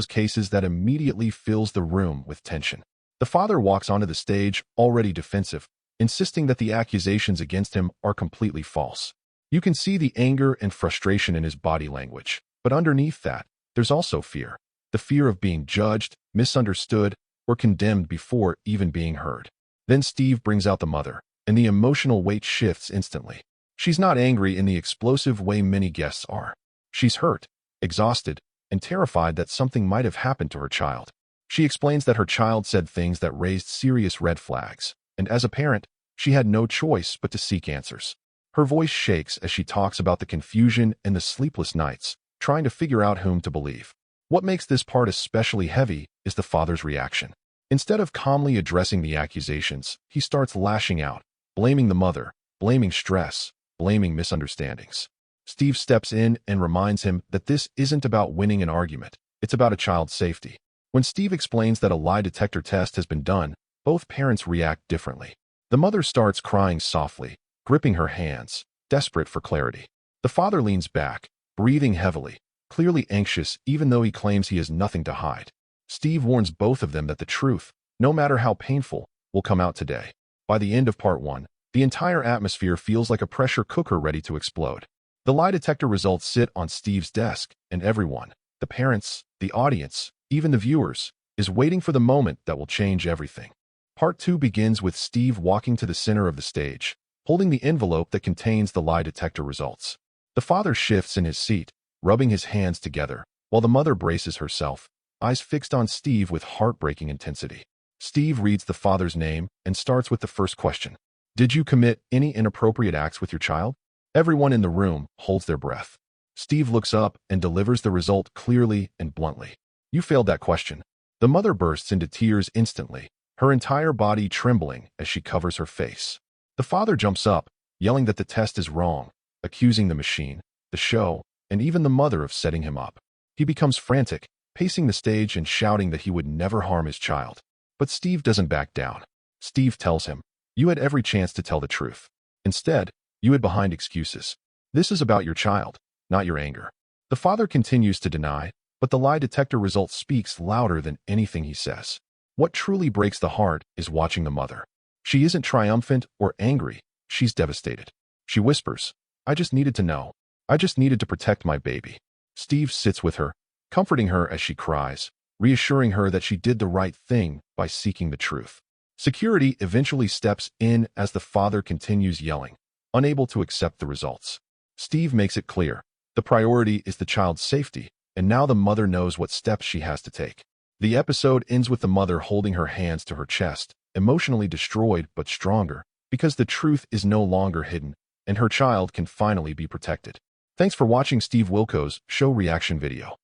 those cases that immediately fills the room with tension. The father walks onto the stage, already defensive, insisting that the accusations against him are completely false. You can see the anger and frustration in his body language, but underneath that, there's also fear. The fear of being judged, misunderstood, or condemned before even being heard. Then Steve brings out the mother, and the emotional weight shifts instantly. She's not angry in the explosive way many guests are. She's hurt, exhausted, and terrified that something might have happened to her child. She explains that her child said things that raised serious red flags, and as a parent, she had no choice but to seek answers. Her voice shakes as she talks about the confusion and the sleepless nights, trying to figure out whom to believe. What makes this part especially heavy is the father's reaction. Instead of calmly addressing the accusations, he starts lashing out, blaming the mother, blaming stress, blaming misunderstandings. Steve steps in and reminds him that this isn't about winning an argument, it's about a child's safety. When Steve explains that a lie detector test has been done, both parents react differently. The mother starts crying softly, gripping her hands, desperate for clarity. The father leans back, breathing heavily, clearly anxious even though he claims he has nothing to hide. Steve warns both of them that the truth, no matter how painful, will come out today. By the end of part 1, the entire atmosphere feels like a pressure cooker ready to explode. The lie detector results sit on Steve's desk, and everyone, the parents, the audience, even the viewers, is waiting for the moment that will change everything. Part 2 begins with Steve walking to the center of the stage, holding the envelope that contains the lie detector results. The father shifts in his seat, rubbing his hands together, while the mother braces herself, eyes fixed on Steve with heartbreaking intensity. Steve reads the father's name and starts with the first question. Did you commit any inappropriate acts with your child? Everyone in the room holds their breath. Steve looks up and delivers the result clearly and bluntly. You failed that question. The mother bursts into tears instantly, her entire body trembling as she covers her face. The father jumps up, yelling that the test is wrong, accusing the machine, the show, and even the mother of setting him up. He becomes frantic, pacing the stage and shouting that he would never harm his child. But Steve doesn't back down. Steve tells him, you had every chance to tell the truth. Instead, you hid behind excuses. This is about your child, not your anger. The father continues to deny, but the lie detector result speaks louder than anything he says. What truly breaks the heart is watching the mother. She isn't triumphant or angry, she's devastated. She whispers, I just needed to know. I just needed to protect my baby. Steve sits with her, comforting her as she cries, reassuring her that she did the right thing by seeking the truth. Security eventually steps in as the father continues yelling, unable to accept the results. Steve makes it clear, the priority is the child's safety, and now the mother knows what steps she has to take. The episode ends with the mother holding her hands to her chest, emotionally destroyed but stronger, because the truth is no longer hidden, and her child can finally be protected. Thanks for watching Steve Wilkos Show reaction video.